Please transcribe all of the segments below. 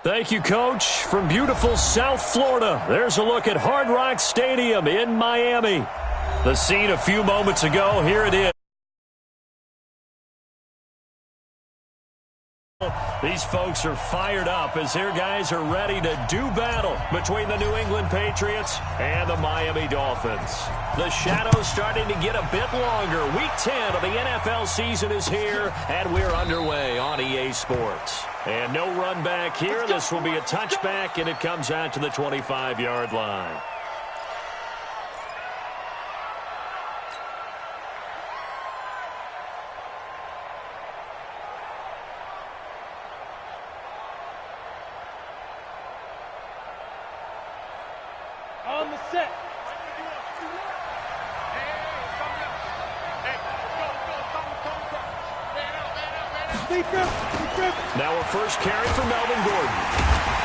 Thank you, Coach. From beautiful South Florida, there's a look at Hard Rock Stadium in Miami. The scene a few moments ago, here it is. These folks are fired up as their guys are ready to do battle between the New England Patriots and the Miami Dolphins. The shadow's starting to get a bit longer. Week 10 of the NFL season is here, and we're underway on EA Sports. And no run back here. This will be a touchback, and it comes out to the 25-yard line. On the set. Now a first carry for Melvin Gordon.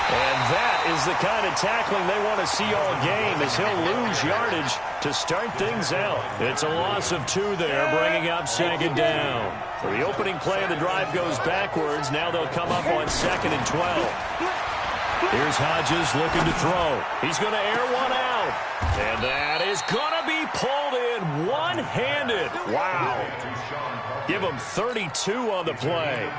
And that is the kind of tackling they want to see all game as he'll lose yardage to start things out. It's a loss of 2 there, bringing up second down. For the opening play, the drive goes backwards. Now they'll come up on 2nd and 12. Here's Hodges looking to throw. He's going to air one out. And that is going to be pulled in one-handed. Wow. Give him 32 on the play.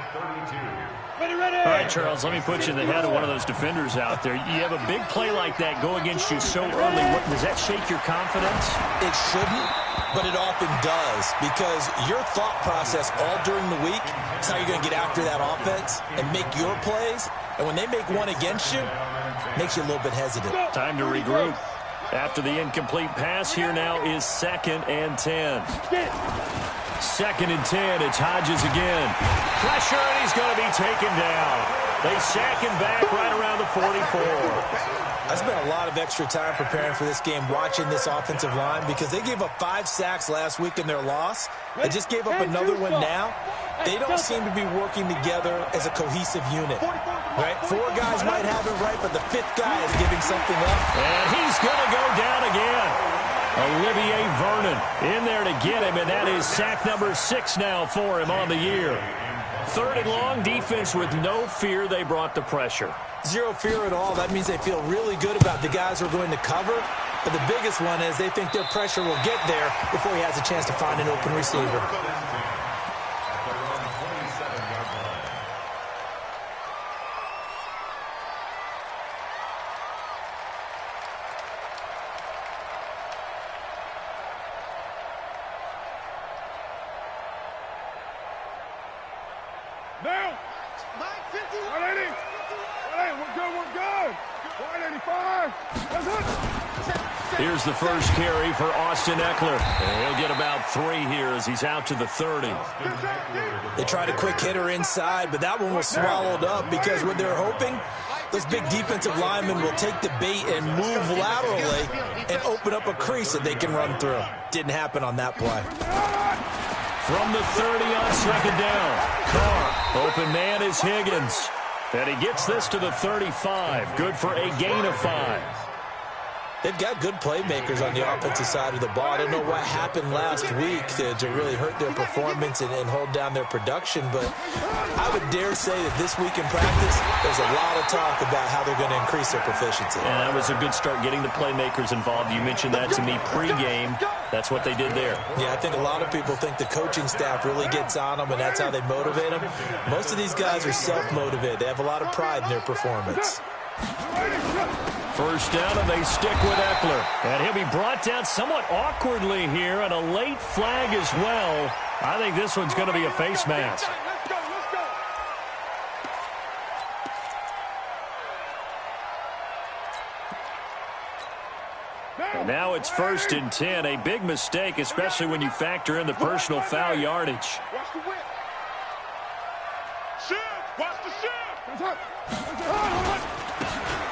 All right, Charles, let me put you in the head of one of those defenders out there. You have a big play like that go against you so early. Does that shake your confidence? It shouldn't, but it often does, because your thought process all during the week is how you're going to get after that offense and make your plays. And when they make one against you, it makes you a little bit hesitant. Time to regroup. After the incomplete pass, here now is 2nd and 10. 2nd and 10, it's Hodges again. Pressure, and he's going to be taken down. They sack him back right around the 44. I spent a lot of extra time preparing for this game, watching this offensive line, because they gave up 5 sacks last week in their loss. They just gave up another one now. They don't seem to be working together as a cohesive unit. Right? 4 guys might have it right, but the 5th guy is giving something up. And he's going to go down again. Olivier Vernon in there to get him, and that is sack number 6 now for him on the year. 3rd and long, defense with no fear. They brought the pressure. Zero fear at all. That means they feel really good about the guys who are going to cover. But the biggest one is they think their pressure will get there before he has a chance to find an open receiver. Now, 180. 180, we're good. 185. That's it. Here's the first carry for Austin Eckler. And he'll get about 3 here as he's out to the 30. They tried a quick hitter inside, but that one was swallowed up because what they're hoping, those big defensive linemen will take the bait and move laterally and open up a crease that they can run through. Didn't happen on that play. From the 30 on 2nd down. Carr, open man is Higgins. And he gets this to the 35. Good for a gain of 5. They've got good playmakers on the offensive side of the ball. I don't know what happened last week to really hurt their performance and hold down their production, but I would dare say that this week in practice, there's a lot of talk about how they're going to increase their proficiency. And that was a good start getting the playmakers involved. You mentioned that to me pregame. That's what they did there. Yeah, I think a lot of people think the coaching staff really gets on them, and that's how they motivate them. Most of these guys are self-motivated. They have a lot of pride in their performance. First down, and they stick with Eckler. And he'll be brought down somewhat awkwardly here, and a late flag as well. I think this one's going to be a face mask. And now it's 1st and 10. A big mistake, especially when you factor in the personal foul yardage. Watch the whip. Shift. Watch the shift.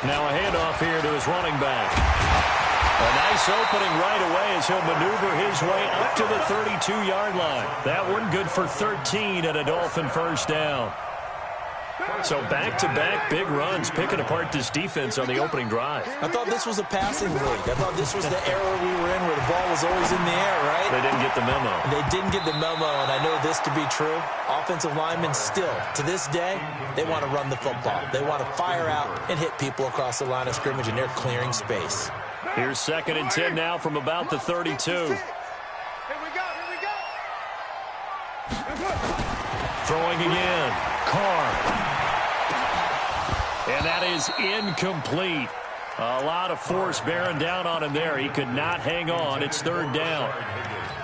Now a handoff here to his running back. A nice opening right away as he'll maneuver his way up to the 32-yard line. That one good for 13 and a Dolphin first down. So back-to-back big runs, picking apart this defense on the opening drive. I thought this was a passing league. I thought this was the era we were in where the ball was always in the air, right? They didn't get the memo. They didn't get the memo, and I know this to be true. offensive linemen still, to this day, they want to run the football. They want to fire out and hit people across the line of scrimmage, and they're clearing space. Here's 2nd and 10 now from about the 32. Here we go. Throwing again. Carr. And that is incomplete. A lot of force bearing down on him there. He could not hang on. It's 3rd down.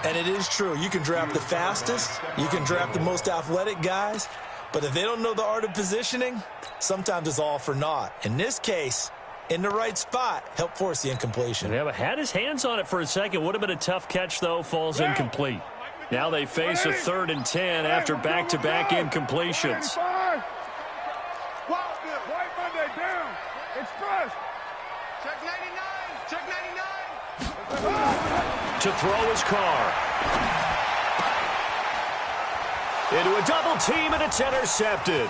And it is true. You can draft the fastest. You can draft the most athletic guys. But if they don't know the art of positioning, sometimes it's all for naught. In this case, in the right spot, help force the incompletion. Yeah, but had his hands on it for a second. Would have been a tough catch, though. Falls incomplete. Now they face a 3rd and 10 after back-to-back incompletions. White Monday down. Express. Check 99. Check 99. To throw his Carr. Into a double team, and it's intercepted.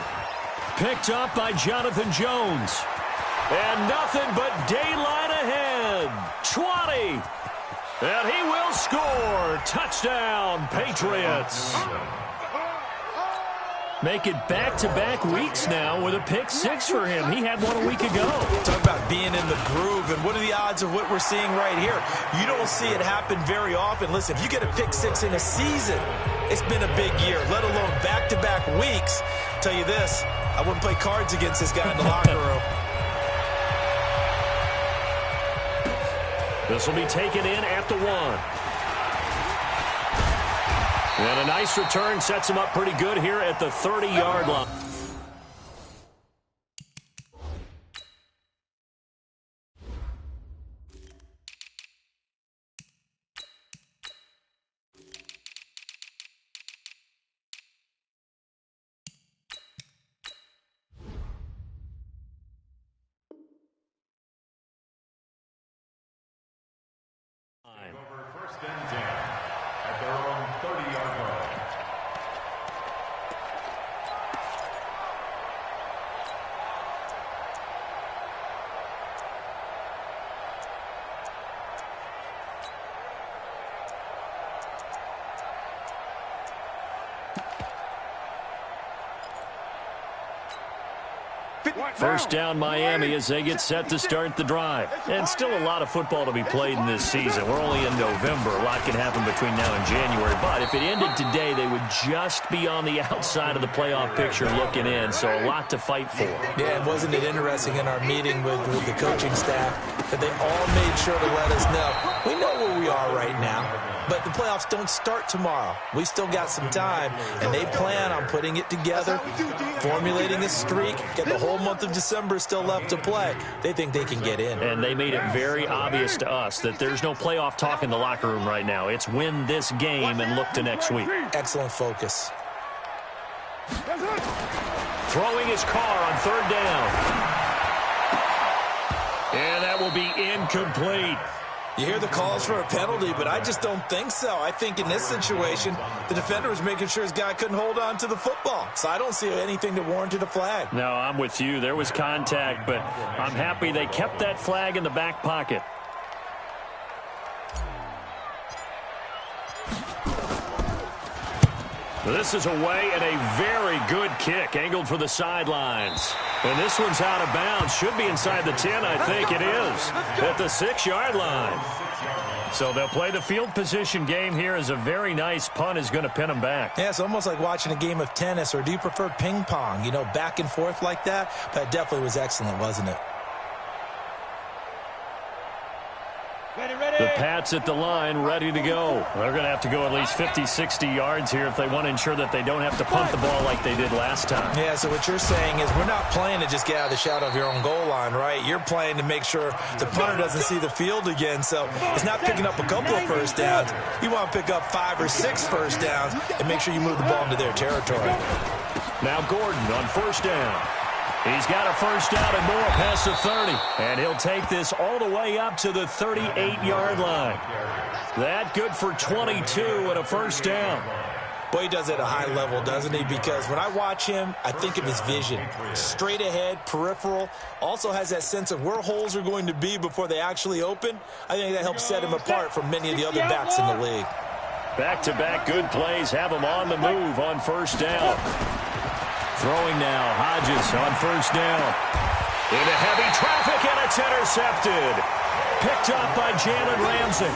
Picked up by Jonathan Jones. And nothing but daylight ahead. 20. And he will score. Touchdown, Patriots. Make it back-to-back weeks now with a pick 6 for him. He had one a week ago. Talk about being in the groove, and what are the odds of what we're seeing right here? You don't see it happen very often. Listen, if you get a pick 6 in a season, it's been a big year, let alone back-to-back weeks. I'll tell you this, I wouldn't play cards against this guy in the locker room. This will be taken in at the 1. And a nice return sets him up pretty good here at the 30-yard line. Over 1st and 10 at their own 30-yard line. First down, Miami, as they get set to start the drive. And still a lot of football to be played in this season. We're only in November. A lot can happen between now and January. But if it ended today, they would just be on the outside of the playoff picture looking in. So a lot to fight for. Yeah, and wasn't it interesting in our meeting with the coaching staff that they all made sure to let us know, we know where we are right now, but the playoffs don't start tomorrow. We still got some time, and they plan on putting it together, formulating a streak, get the whole month of December still left to play. They think they can get in. And they made it very obvious to us that there's no playoff talk in the locker room right now. It's win this game and look to next week. Excellent focus. Throwing his Carr on 3rd down. And that will be incomplete. You hear the calls for a penalty, but I just don't think so. I think in this situation, the defender was making sure his guy couldn't hold on to the football. So I don't see anything that warranted a flag. No, I'm with you. There was contact, but I'm happy they kept that flag in the back pocket. This is away and a very good kick, angled for the sidelines. And this one's out of bounds. Should be inside the 10, I think it is, at the 6-yard line. So they'll play the field position game here as a very nice punt is going to pin them back. Yeah, it's almost like watching a game of tennis, or do you prefer ping pong? You know, back and forth like that? But it definitely was excellent, wasn't it? The Pats at the line, ready to go. They're going to have to go at least 50, 60 yards here if they want to ensure that they don't have to punt the ball like they did last time. Yeah, so what you're saying is we're not playing to just get out of the shadow of your own goal line, right? You're playing to make sure the punter doesn't see the field again. So it's not picking up a couple of first downs. You want to pick up 5 or 6 first downs and make sure you move the ball into their territory. Now Gordon on 1st down. He's got a first down and more past the 30. And he'll take this all the way up to the 38-yard line. That good for 22 and a first down. Boy, he does it at a high level, doesn't he? Because when I watch him, I think of his vision. Straight ahead, peripheral. Also has that sense of where holes are going to be before they actually open. I think that helps set him apart from many of the other backs in the league. Back-to-back good plays have them on the move on first down. Throwing now, Hodges on first down. Into heavy traffic, and it's intercepted. Picked up by Jalen Ramsey.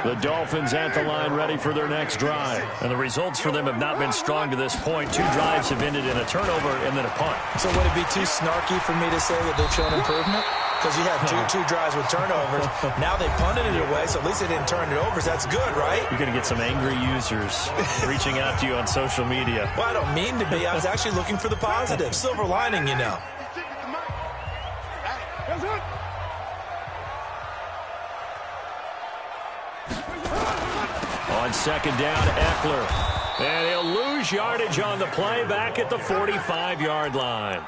The Dolphins at the line ready for their next drive. And the results for them have not been strong to this point. 2 drives have ended in a turnover and then a punt. So would it be too snarky for me to say that they've shown improvement? Because you had two drives with turnovers. Now they punted it away, so at least they didn't turn it over. So that's good, right? You're going to get some angry users reaching out to you on social media. Well, I don't mean to be. I was actually looking for the positive. Silver lining, you know. On second down, Eckler. And he'll lose yardage on the play back at the 45-yard line.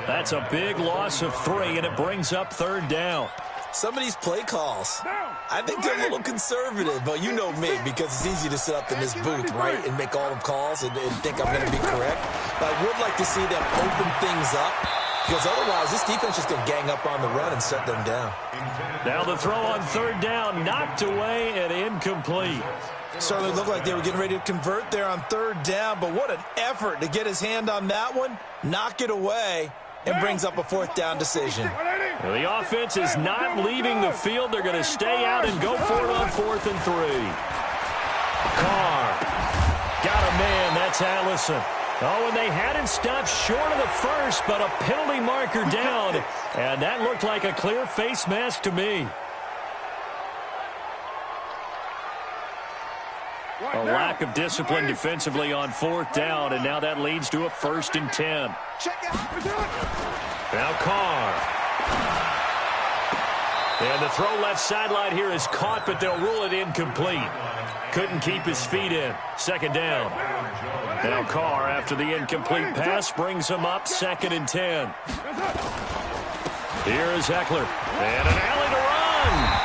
That's a big loss of 3, and it brings up third down. Some of these play calls, I think they're a little conservative, but you know me, because it's easy to sit up in this booth, right, and make all the calls and think I'm going to be correct. But I would like to see them open things up, because otherwise this defense is going to gang up on the run and shut them down. Now the throw on third down, knocked away and incomplete. Certainly looked like they were getting ready to convert there on third down, but what an effort to get his hand on that one, knock it away, and brings up a fourth down decision. Well, the offense is not leaving the field. They're going to stay out and go for it on 4th and 3. Carr got a man. That's Allison. Oh, and they had him stopped short of the first, but a penalty marker down, and that looked like a clear face mask to me. A lack of discipline defensively on 4th down, and now that leads to a 1st and 10. Now Carr. And the throw left sideline here is caught, but they'll rule it incomplete. Couldn't keep his feet in. Second down. Now Carr, after the incomplete pass, brings him up 2nd and 10. Here is Eckler. And an alley to run.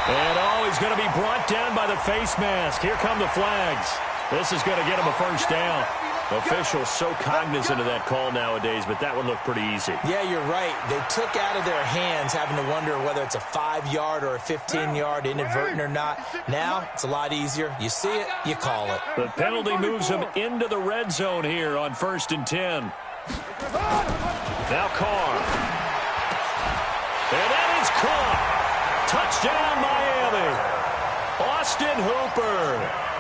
And he's going to be brought down by the face mask. Here come the flags. This is going to get him a first down. Officials so cognizant of that call nowadays, but that one looked pretty easy. Yeah, you're right. They took out of their hands having to wonder whether it's a 5-yard or a 15-yard, inadvertent or not. Now, it's a lot easier. You see it, you call it. The penalty moves them into the red zone here on 1st and 10. Now Carr. And that is caught. Touchdown, Miami. Austin Hooper.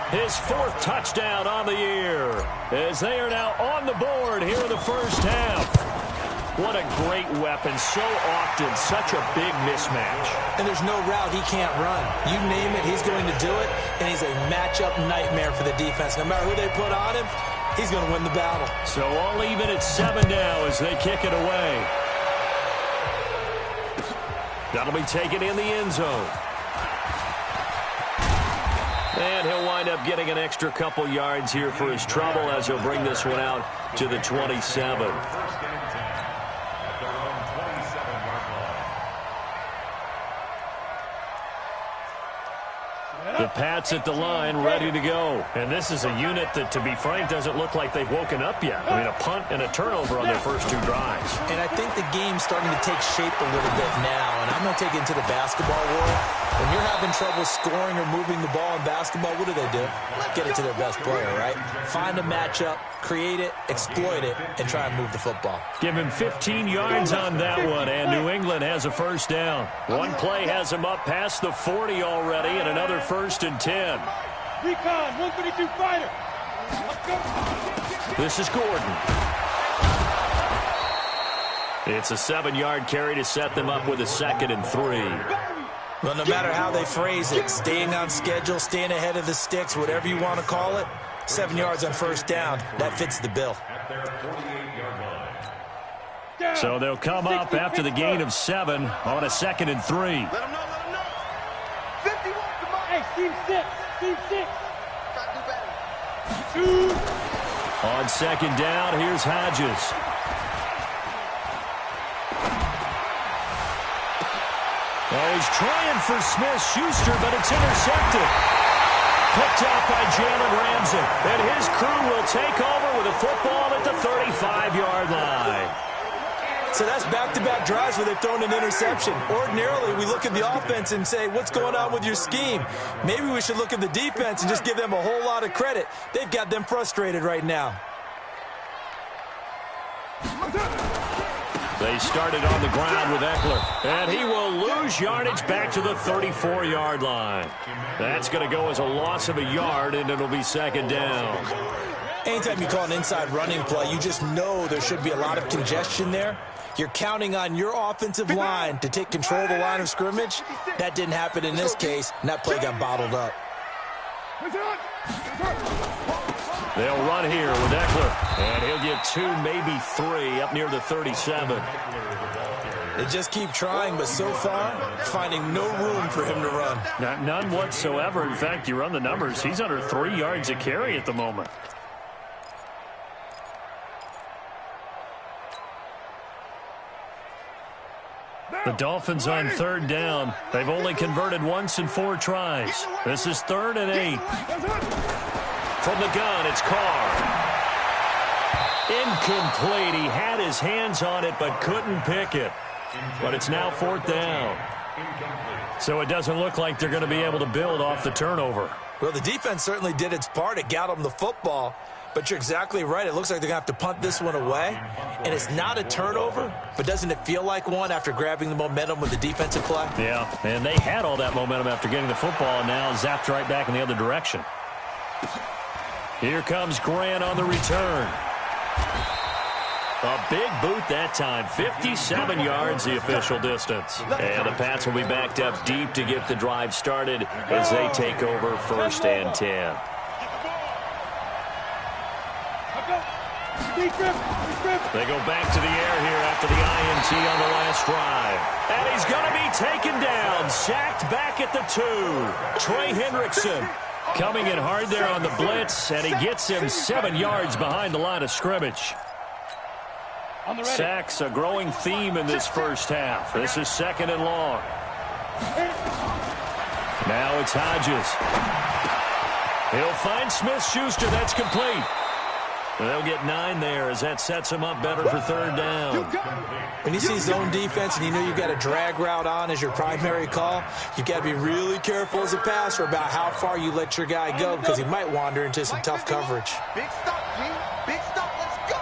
His 4th touchdown on the year, as they are now on the board here in the first half. What a great weapon. So often, such a big mismatch. And there's no route he can't run. You name it, he's going to do it, and he's a matchup nightmare for the defense. No matter who they put on him, he's going to win the battle. So all even at 7 now as they kick it away. That'll be taken in the end zone. And he'll wind up getting an extra couple yards here for his trouble as he'll bring this one out to the 27. The Pats at the line, ready to go. And this is a unit that, to be frank, doesn't look like they've woken up yet. I mean, a punt and a turnover on their first 2 drives. And I think the game's starting to take shape a little bit now. And I'm going to take it into the basketball world. When you're having trouble scoring or moving the ball in basketball, what do? Get it to their best player, right? Find a matchup, create it, exploit it, and try and move the football. Give him 15 yards on that one, and New England has a first down. One play has him up past the 40 already, and another 1st and 10. Recon, 132 fighter. This is Gordon. It's a 7-yard carry to set them up with a 2nd and 3. Well, no matter how they phrase it, staying on schedule, staying ahead of the sticks, whatever you want to call it, 7 yards on first down, that fits the bill. So they'll come up after the gain of 7 on a 2nd and 3. Let him know, let him know. 51, come on. Hey, Steve 6. Steve 6. Try to do better. 2. On 2nd down, here's Hodges. Oh, he's trying for Smith-Schuster, but it's intercepted. Picked up by Jalen Ramsey. And his crew will take over with a football at the 35-yard line. So that's back-to-back drives where they've thrown an interception. Ordinarily, we look at the offense and say, what's going on with your scheme? Maybe we should look at the defense and just give them a whole lot of credit. They've got them frustrated right now. They started on the ground with Eckler, and he will lose yardage back to the 34-yard line. That's going to go as a loss of a yard, and it'll be second down. Anytime you call an inside running play, you just know there should be a lot of congestion there. You're counting on your offensive line to take control of the line of scrimmage. That didn't happen in this case, and that play got bottled up. They'll run here with Eckler, and he'll get 2, maybe 3 up near the 37. They just keep trying, but so far, finding no room for him to run. None whatsoever. In fact, you run the numbers, he's under 3 yards a carry at the moment. The Dolphins on third down. They've only converted once in 4 tries. This is 3rd and 8. From the gun, it's Carr. Incomplete. He had his hands on it but couldn't pick it. But it's now 4th down. So it doesn't look like they're going to be able to build off the turnover. Well, the defense certainly did its part. It got them the football. But you're exactly right. It looks like they're going to have to punt this one away. And it's not a turnover, but doesn't it feel like one after grabbing the momentum with the defensive play? Yeah, and they had all that momentum after getting the football and now zapped right back in the other direction. Here comes Grant on the return. A big boot that time. 57 yards the official distance. And the Pats will be backed up deep to get the drive started as they take over 1st and 10. They go back to the air here after the INT on the last drive. And he's going to be taken down. Sacked back at the 2. Trey Hendrickson coming in hard there on the blitz, and he gets him 7 yards behind the line of scrimmage. Sacks a growing theme in this first half. This is 2nd and long. Now it's Hodges. He'll find Smith-Schuster. That's complete. They'll get 9 there as that sets him up better for 3rd down. When you see zone defense and you know you've got a drag route on as your primary call, you've got to be really careful as a passer about how far you let your guy go because he might wander into some tough coverage. Big stop, G. Big stop. Let's go.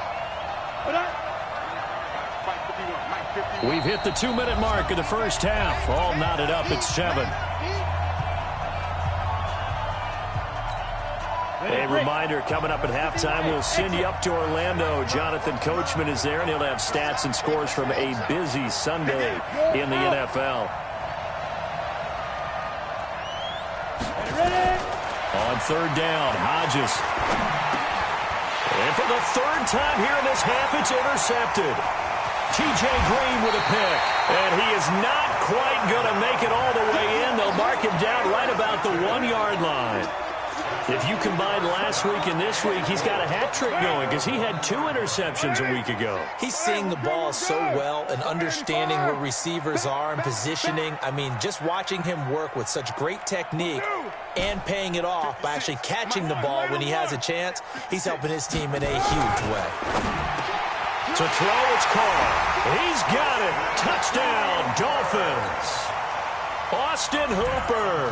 We've hit the 2-minute mark of the first half. All knotted up at 7. A reminder, coming up at halftime, we'll send you up to Orlando. Jonathan Coachman is there, and he'll have stats and scores from a busy Sunday in the NFL. On 3rd down, Hodges. And for the 3rd time here in this half, it's intercepted. T.J. Green with a pick, and he is not quite going to make it all the way in. They'll mark him down right about the 1-yard line. If you combine last week and this week, he's got a hat trick going because he had 2 interceptions a week ago. He's seeing the ball so well and understanding where receivers are and positioning. I mean, just watching him work with such great technique and paying it off by actually catching the ball when he has a chance, he's helping his team in a huge way. To throw, it's Carr. He's got it. Touchdown, Dolphins. Austin Hooper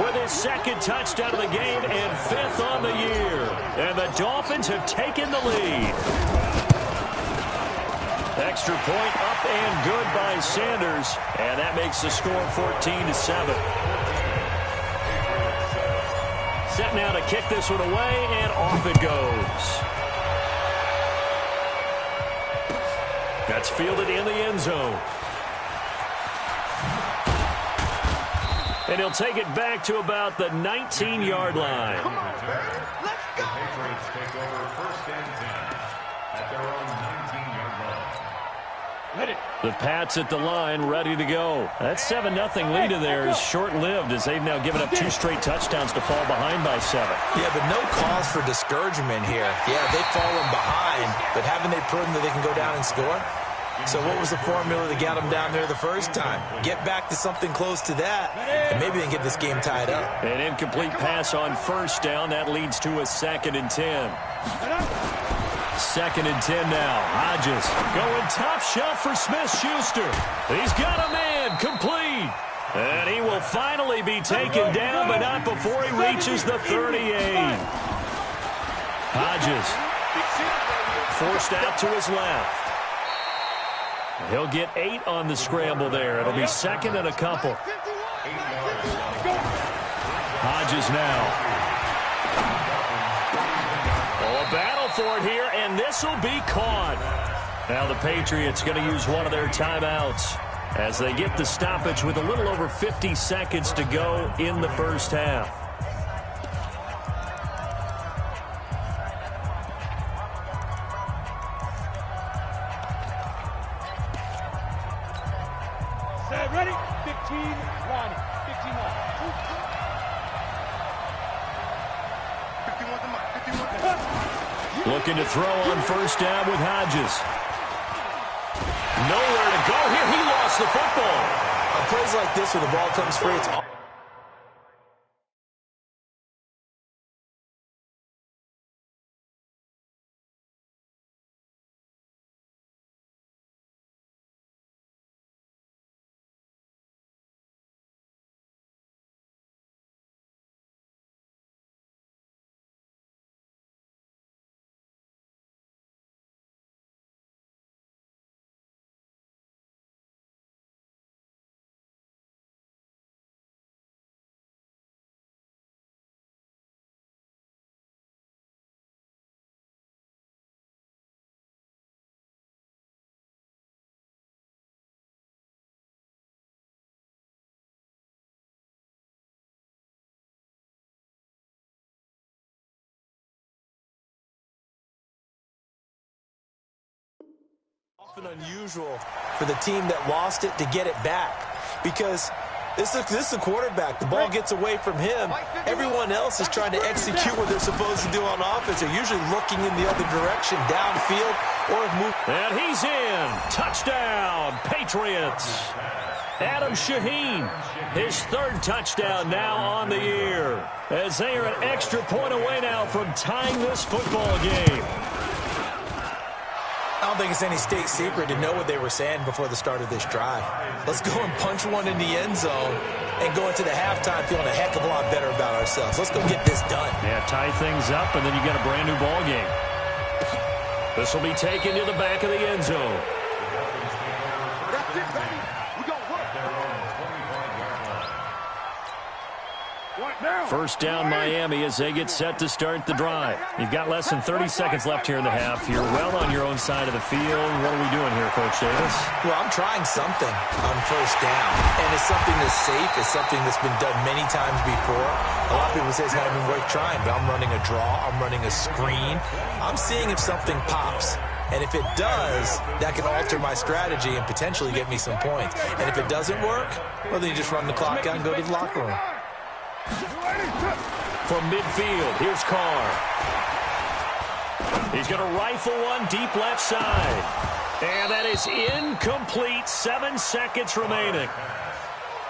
with his 2nd touchdown of the game and 5th on the year. And the Dolphins have taken the lead. Extra point up and good by Sanders. And that makes the score 14-7. Set now to kick this one away, and off it goes. That's fielded in the end zone. And he'll take it back to about the 19-yard line. Come on, Bird. Let's go. The Patriots take over 1st and 10 at their own 19-yard line. The Pats at the line, ready to go. That 7-0 lead of theirs is short-lived as they've now given up 2 straight touchdowns to fall behind by 7. Yeah, but no cause for discouragement here. Yeah, they've fallen behind, but haven't they proven that they can go down and score? So what was the formula that got them down there the first time? Get back to something close to that, and maybe they can get this game tied up. An incomplete pass on 1st down. That leads to a 2nd and 10. 2nd and 10 now. Hodges going top shelf for Smith-Schuster. He's got a man, complete. And he will finally be taken down, but not before he reaches the 38. Hodges forced out to his left. He'll get 8 on the scramble there. It'll be 2nd and a couple. Hodges now. Oh, a battle for it here, and this will be caught. Now the Patriots going to use one of their timeouts as they get the stoppage with a little over 50 seconds to go in the first half. Set, ready? 15, Ronnie. 15 line. 51 Looking to throw on first down with Hodges. Nowhere to go here. He lost the football. On plays like this where the ball comes free, it's all often unusual for the team that lost it to get it back, because this is the quarterback. The ball gets away from him. Everyone else is trying to execute what they're supposed to do on offense. They're usually looking in the other direction, downfield, or move. And he's in. Touchdown, Patriots. Adam Shaheen, his 3rd touchdown now on the year, as they are an extra point away now from tying this football game. I don't think it's any state secret to know what they were saying before the start of this drive. Let's go and punch one in the end zone and go into the halftime feeling a heck of a lot better about ourselves. Let's go get this done. Yeah, tie things up, and then you got a brand new ball game. This will be taken to the back of the end zone. That's it, baby. We gon' work. First down, Miami, as they get set to start the drive. You've got less than 30 seconds left here in the half. You're well on your own side of the field. What are we doing here, Coach Davis? Well, I'm trying something on first down, and it's something that's safe. It's something that's been done many times before. A lot of people say it's not even worth trying, but I'm running a draw. I'm running a screen. I'm seeing if something pops. And if it does, that can alter my strategy and potentially get me some points. And if it doesn't work, well, then you just run the clock out and go to the locker room. From midfield, here's Carr. He's going to rifle one deep left side. And that is incomplete. 7 seconds remaining.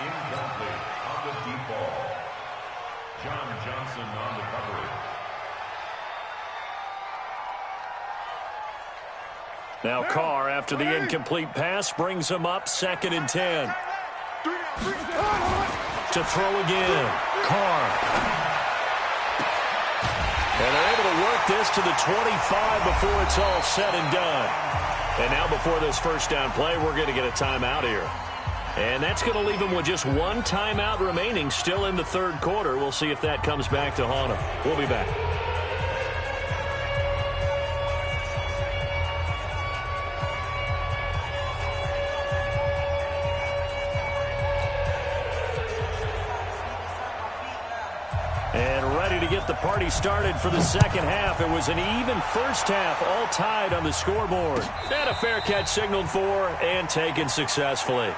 Incomplete on the deep ball. John Johnson on the coverage. Now Carr, after the incomplete pass, brings him up 2nd and 10. To throw again. Carr. And they're able to work this to the 25 before it's all said and done. And now before this first down play, we're going to get a timeout here. And that's going to leave them with just one timeout remaining still in the 3rd quarter. We'll see if that comes back to haunt them. We'll be back. Get the party started for the second half. It was an even first half, all tied on the scoreboard. And a fair catch signaled for and taken successfully.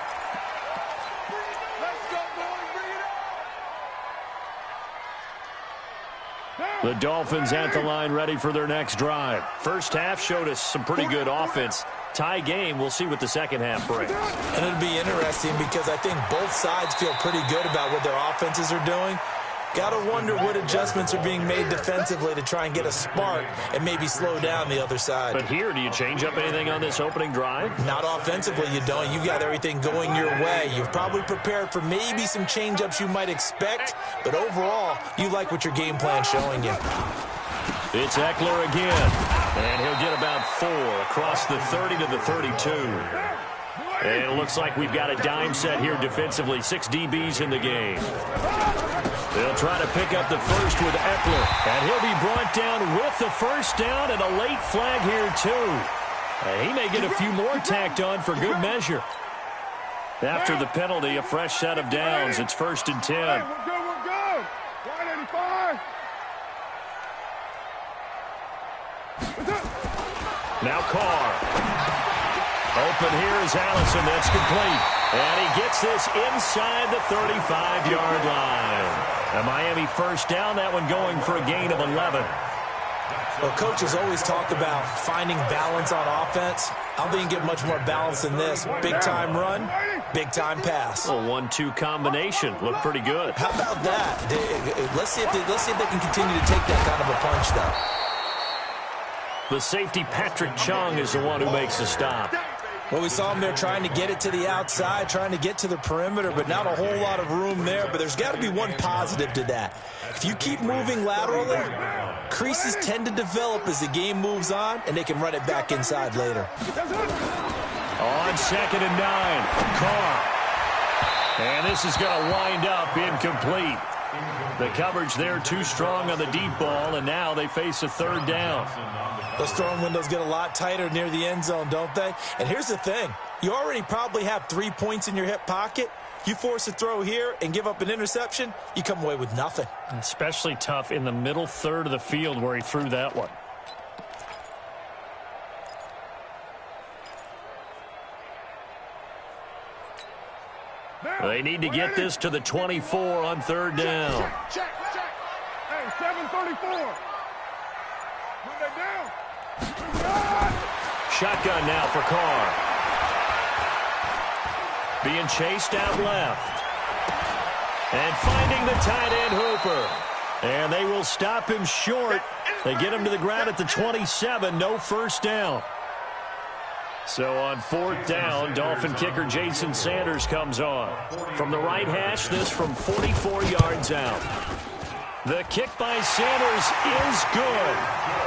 The Dolphins at the line ready for their next drive. First half showed us some pretty good offense. Tie game, we'll see what the second half brings. And it'll be interesting because I think both sides feel pretty good about what their offenses are doing. Got to wonder what adjustments are being made defensively to try and get a spark and maybe slow down the other side. But here, do you change up anything on this opening drive? Not offensively, you don't. You got everything going your way. You've probably prepared for maybe some change-ups you might expect, but overall, you like what your game plan's showing you. It's Eckler again, and he'll get about 4 across the 30 to the 32. And it looks like we've got a dime set here defensively. 6 DBs in the game. They'll try to pick up the first with Eckler. And he'll be brought down with the first down and a late flag here, too. And he may get a few more tacked on for good measure. After the penalty, a fresh set of downs. It's 1st and 10. We're good. 185. Now Carr. Open here is Allison. That's complete. And he gets this inside the 35-yard line. A Miami first down. That one going for a gain of 11. Well, coaches always talk about finding balance on offense. I don't think you can get much more balance than this. Big-time run, big-time pass. A 1-2 combination. Looked pretty good. How about that? Let's see if they can continue to take that kind of a punch, though. The safety, Patrick Chung, is the one who makes the stop. Well, we saw him there trying to get it to the outside, trying to get to the perimeter, but not a whole lot of room there. But there's got to be one positive to that. If you keep moving laterally, creases tend to develop as the game moves on, and they can run it back inside later. On 2nd and 9, Carr. And this is going to wind up incomplete. The coverage there too strong on the deep ball, and now they face a 3rd down. Those throwing windows get a lot tighter near the end zone, don't they? And here's the thing. You already probably have 3 points in your hip pocket. You force a throw here and give up an interception, you come away with nothing. Especially tough in the middle third of the field where he threw that one. They need to get this to the 24 on 3rd down. Check. Hey, 734. Move that down. Shotgun now for Carr. Being chased out left. And finding the tight end Hooper. And they will stop him short. They get him to the ground at the 27. No first down. So on 4th down, Dolphin kicker Jason Sanders comes on. From the right hash, this from 44 yards out. The kick by Sanders is good.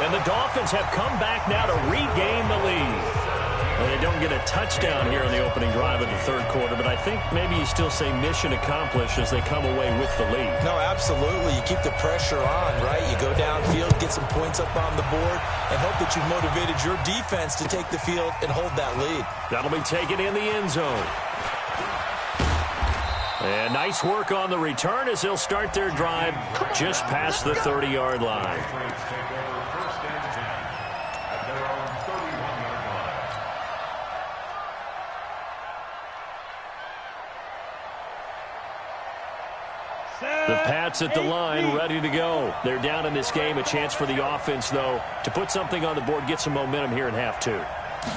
And the Dolphins have come back now to regain the lead. And they don't get a touchdown here in the opening drive of the 3rd quarter, but I think maybe you still say mission accomplished as they come away with the lead. No, absolutely. You keep the pressure on, right? You go downfield, get some points up on the board, and hope that you've motivated your defense to take the field and hold that lead. That'll be taken in the end zone. And nice work on the return as they'll start their drive just past the 30-yard line. The Pats at the line, ready to go. They're down in this game. A chance for the offense, though, to put something on the board, get some momentum here in half 2.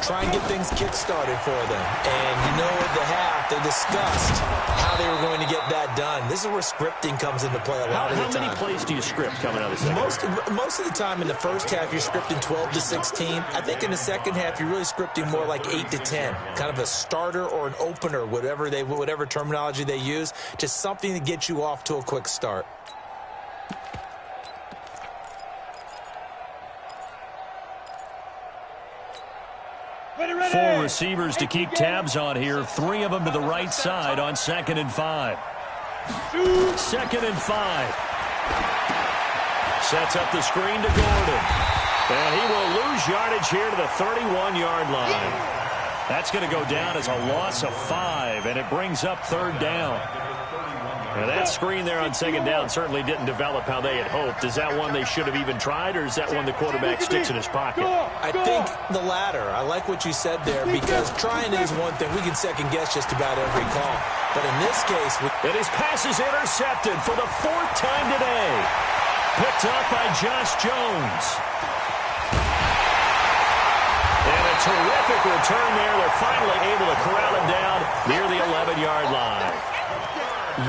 Try and get things kick-started for them. And you know at the half, they discussed how they were going to get that done. This is where scripting comes into play a lot of the time. How many plays do you script coming out of the second? Most of the time in the first half, you're scripting 12 to 16. I think in the second half, you're really scripting more like 8 to 10. Kind of a starter or an opener, whatever terminology they use. Just something to get you off to a quick start. Four receivers to keep tabs on here. 3 of them to the right side on 2nd and 5. 2nd and 5. Sets up the screen to Gordon. And he will lose yardage here to the 31-yard line. That's going to go down as a loss of 5, and it brings up 3rd down. Now that screen there on 2nd down certainly didn't develop how they had hoped. Is that one they should have even tried, or is that one the quarterback sticks in his pocket? I think the latter. I like what you said there, because trying is one thing. We can second-guess just about every call. But in this case... And his pass is intercepted for the 4th time today. Picked up by Josh Jones. And a terrific return there. They're finally able to corral him down near the 11-yard line.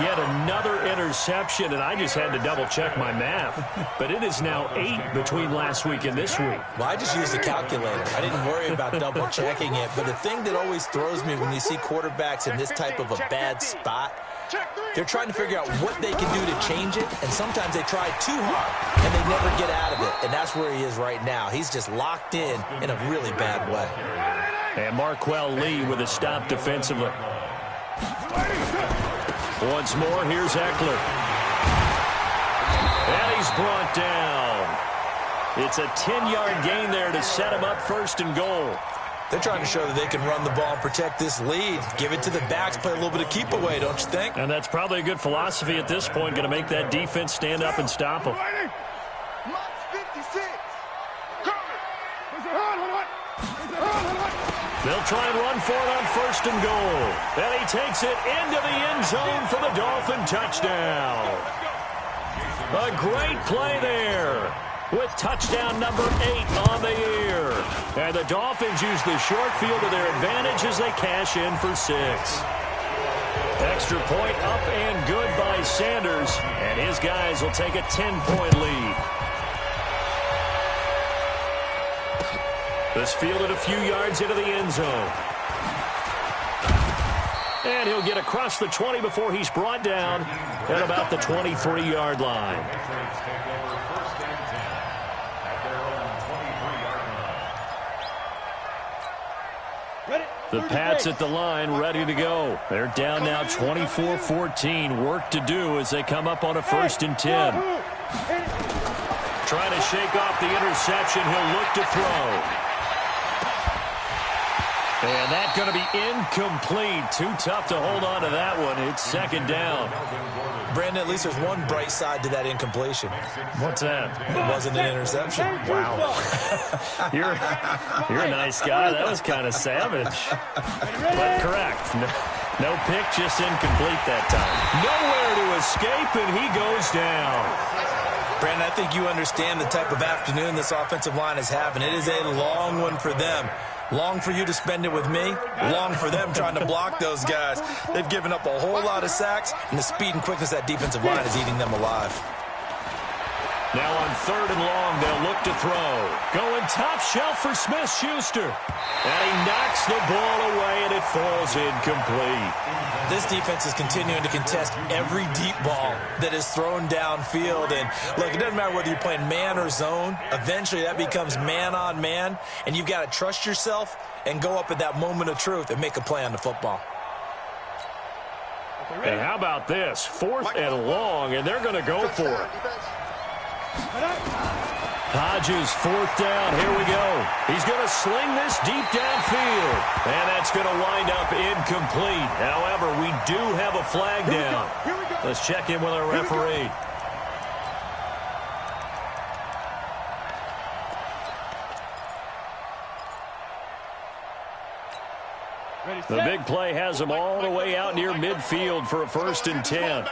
yet another interception, and I just had to double-check my math. But it is now 8 between last week and this week. Well, I just used a calculator. I didn't worry about double-checking it. But the thing that always throws me when you see quarterbacks in this type of a bad spot, they're trying to figure out what they can do to change it, and sometimes they try too hard, and they never get out of it. And that's where he is right now. He's just locked in a really bad way. And Marquell Lee with a stop defensively. Once more, here's Eckler. And he's brought down. It's a 10-yard gain there to set him up 1st and goal. They're trying to show that they can run the ball and protect this lead. Give it to the backs, play a little bit of keep away, don't you think? And that's probably a good philosophy at this point, going to make that defense stand up and stop them. They'll try and run for it on 1st and goal. And he takes it into the end zone for the Dolphin touchdown. A great play there with touchdown number 8 on the year. And the Dolphins use the short field to their advantage as they cash in for 6. Extra point up and good by Sanders. And his guys will take a 10-point lead. This fielded a few yards into the end zone. And he'll get across the 20 before he's brought down at about the 23-yard line. The Pats at the line ready to go. They're down now 24-14. Work to do as they come up on a 1st and 10. Trying to shake off the interception. He'll look to throw. And that's going to be incomplete. Too tough to hold on to that one. It's 2nd down. Brandon, at least there's one bright side to that incompletion. What's that? It wasn't an interception. Wow. You're a nice guy. That was kind of savage. But correct. No pick, just incomplete that time. Nowhere to escape, and he goes down. Brandon, I think you understand the type of afternoon this offensive line is having. It is a long one for them. Long for you to spend it with me. Long for them trying to block those guys. They've given up a whole lot of sacks, and the speed and quickness of that defensive line is eating them alive. Now on 3rd and long, they'll look to throw. Going top shelf for Smith-Schuster. And he knocks the ball away, and it falls incomplete. This defense is continuing to contest every deep ball that is thrown downfield. And, look, it doesn't matter whether you're playing man or zone. Eventually, that becomes man-on-man, and you've got to trust yourself and go up at that moment of truth and make a play on the football. And how about this? 4th and long, and they're going to go for it. Hodges, 4th down. Here we go. He's going to sling this deep downfield. And that's going to wind up incomplete. However, we do have a flag down. Let's check in with our referee. The big play has them all the way out near midfield for a 1st and 10.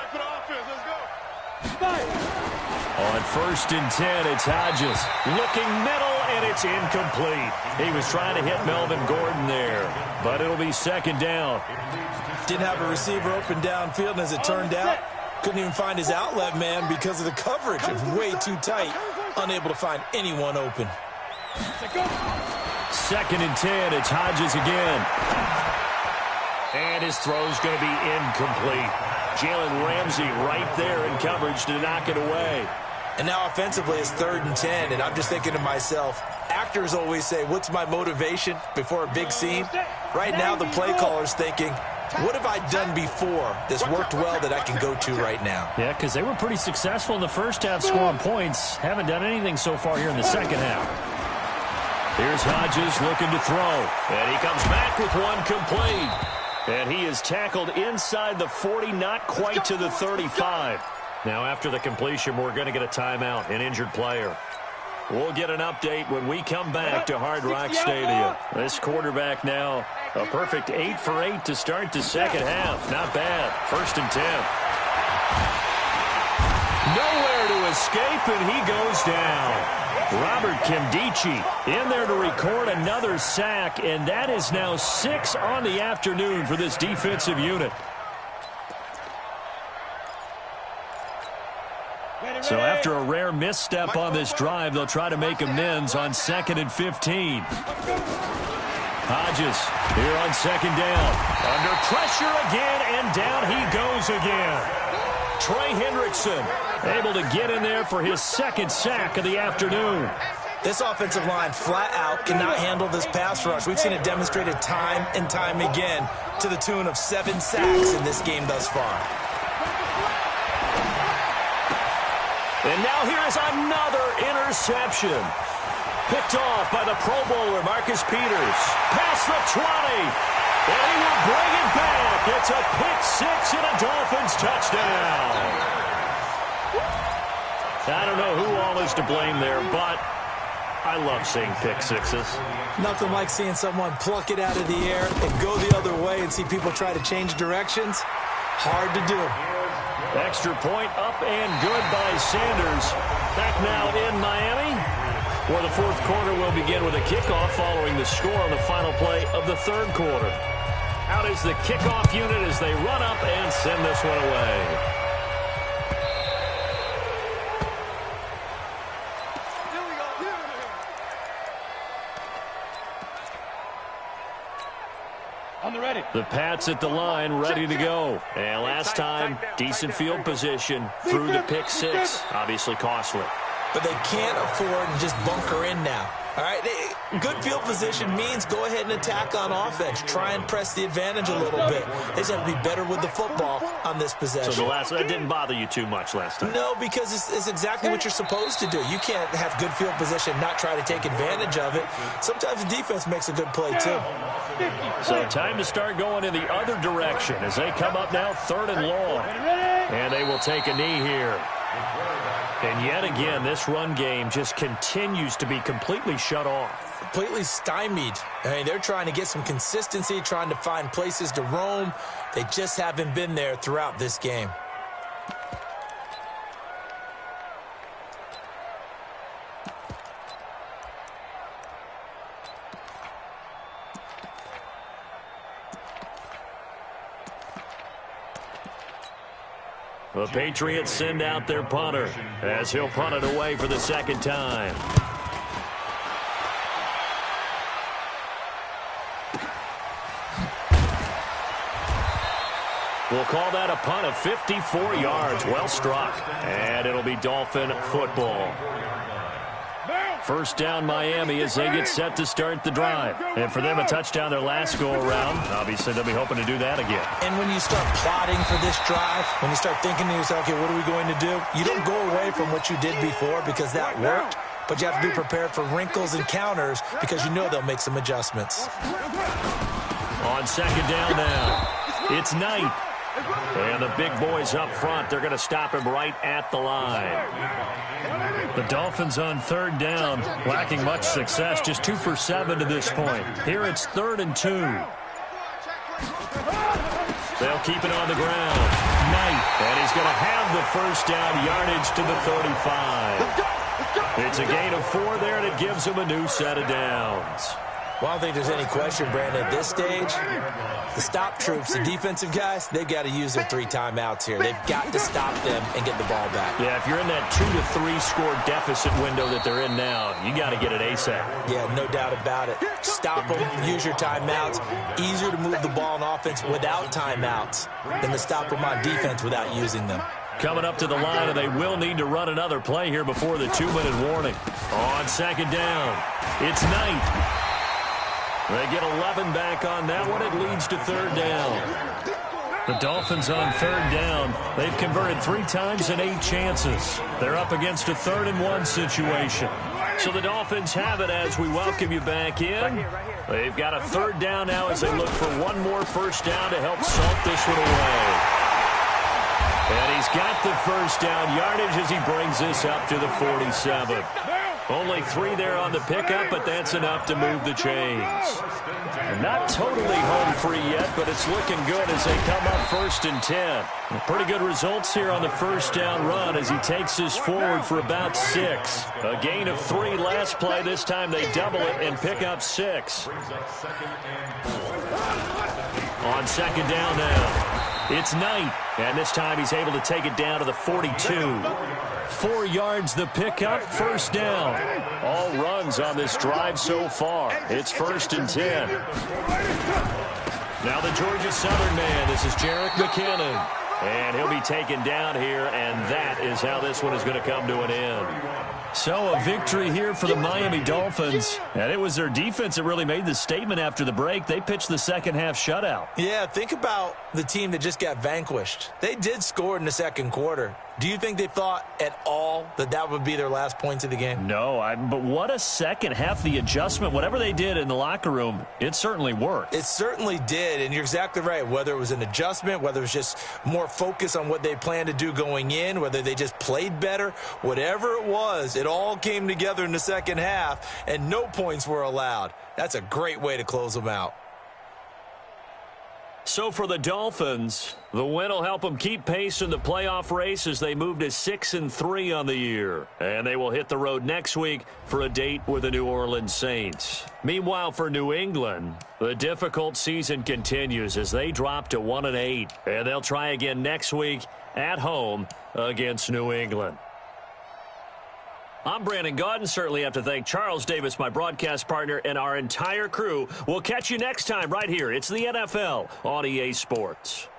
On 1st and 10, it's Hodges. Looking middle, and it's incomplete. He was trying to hit Melvin Gordon there, but it'll be 2nd down. Didn't have a receiver open downfield, and as it turned out, couldn't even find his outlet man because of the coverage. It was way too tight, unable to find anyone open. 2nd and 10, it's Hodges again. And his throw's going to be incomplete. Jalen Ramsey right there in coverage to knock it away. And now offensively it's 3rd and 10, and I'm just thinking to myself, actors always say, what's my motivation before a big scene? Right now the play caller's thinking, what have I done before that's worked well that I can go to right now? Yeah, because they were pretty successful in the first half scoring points. Haven't done anything so far here in the second half. Here's Hodges looking to throw. And he comes back with one complete. And he is tackled inside the 40, not quite to the 35. Now, after the completion, we're going to get a timeout, an injured player. We'll get an update when we come back to Hard Rock Stadium. This quarterback now, a perfect 8 for 8 to start the second half. Not bad. 1st and 10. Nowhere to escape, and he goes down. Robert Kimdichie in there to record another sack, and that is now 6 on the afternoon for this defensive unit. So after a rare misstep on this drive, they'll try to make amends on 2nd and 15. Hodges here on 2nd down. Under pressure again, and down he goes again. Trey Hendrickson able to get in there for his 2nd sack of the afternoon. This offensive line flat out cannot handle this pass rush. We've seen it demonstrated time and time again to the tune of 7 sacks in this game thus far. And now here is another interception. Picked off by the Pro Bowler, Marcus Peters. Past the 20. And he will bring it back. It's a pick 6 and a Dolphins touchdown. I don't know who all is to blame there, but I love seeing pick sixes. Nothing like seeing someone pluck it out of the air and go the other way and see people try to change directions. Hard to do. Extra point up and good by Sanders. Back now in Miami, where the 4th quarter will begin with a kickoff following the score on the final play of the 3rd quarter. Out is the kickoff unit as they run up and send this one away. The Pats at the line, ready to go. And last time, decent field position through the pick 6. Obviously costly. But they can't afford to just bunker in now. All right, good field position means go ahead and attack on offense. Try and press the advantage a little bit. They just have to be better with the football on this possession. So that didn't bother you too much last time? No, because it's exactly what you're supposed to do. You can't have good field position, not try to take advantage of it. Sometimes the defense makes a good play, too. So time to start going in the other direction as they come up now 3rd and long. And they will take a knee here. And yet again, this run game just continues to be completely shut off. Completely stymied. I mean, they're trying to get some consistency, trying to find places to roam. They just haven't been there throughout this game. The Patriots send out their punter as he'll punt it away for the 2nd time. We'll call that a punt of 54 yards. Well struck. And it'll be Dolphin football. 1st down Miami as they get set to start the drive. And for them, a touchdown their last go-around. Obviously, they'll be hoping to do that again. And when you start plotting for this drive, when you start thinking to yourself, okay, what are we going to do? You don't go away from what you did before because that worked, but you have to be prepared for wrinkles and counters because you know they'll make some adjustments. On 2nd down now, it's Knight. And the big boys up front, they're going to stop him right at the line. The Dolphins on 3rd down, lacking much success, just 2 for 7 to this point. Here it's 3rd and 2. They'll keep it on the ground. Knight, and he's going to have the 1st down yardage to the 35. It's a gain of 4 there, and it gives him a new set of downs. Well, I don't think there's any question, Brandon, at this stage, the stop troops, the defensive guys, they've got to use their 3 timeouts here. They've got to stop them and get the ball back. Yeah, if you're in that 2 to 3 score deficit window that they're in now, you got to get it ASAP. Yeah, no doubt about it. Stop them, use your timeouts. Easier to move the ball on offense without timeouts than to stop them on defense without using them. Coming up to the line, and they will need to run another play here before the 2-minute warning. On 2nd down, it's Knight. They get 11 back on that one. It leads to 3rd down. The Dolphins on 3rd down. They've converted 3 times in 8 chances. They're up against a 3rd and 1 situation. So the Dolphins have it as we welcome you back in. They've got a 3rd down now as they look for one more 1st down to help salt this one away. And he's got the 1st down yardage as he brings this up to the 47. Only 3 there on the pickup, but that's enough to move the chains. Not totally home free yet, but it's looking good as they come up 1st and 10. Pretty good results here on the 1st down run as he takes this forward for about 6. A gain of 3 last play. This time they double it and pick up 6. On 2nd down now, it's Knight. And this time he's able to take it down to the 42. 4 yards the pickup, first down. All runs on this drive so far. It's 1st and 10. Now the Georgia Southern man. This is Jerick McKinnon. And he'll be taken down here, and that is how this one is going to come to an end. So a victory here for the Miami Dolphins. And it was their defense that really made the statement after the break. They pitched the second-half shutout. Yeah, think about the team that just got vanquished. They did score in the second quarter. Do you think they thought at all that that would be their last points of the game? No, but what a second half. The adjustment, whatever they did in the locker room, it certainly worked. It certainly did, and you're exactly right. Whether it was an adjustment, whether it was just more focus on what they planned to do going in, whether they just played better, whatever it was, it all came together in the second half, and no points were allowed. That's a great way to close them out. So for the Dolphins, the win will help them keep pace in the playoff race as they move to 6-3 on the year. And they will hit the road next week for a date with the New Orleans Saints. Meanwhile, for New England, the difficult season continues as they drop to 1-8. And they'll try again next week at home against New England. I'm Brandon Gaudin. Certainly have to thank Charles Davis, my broadcast partner, and our entire crew. We'll catch you next time right here. It's the NFL on EA Sports.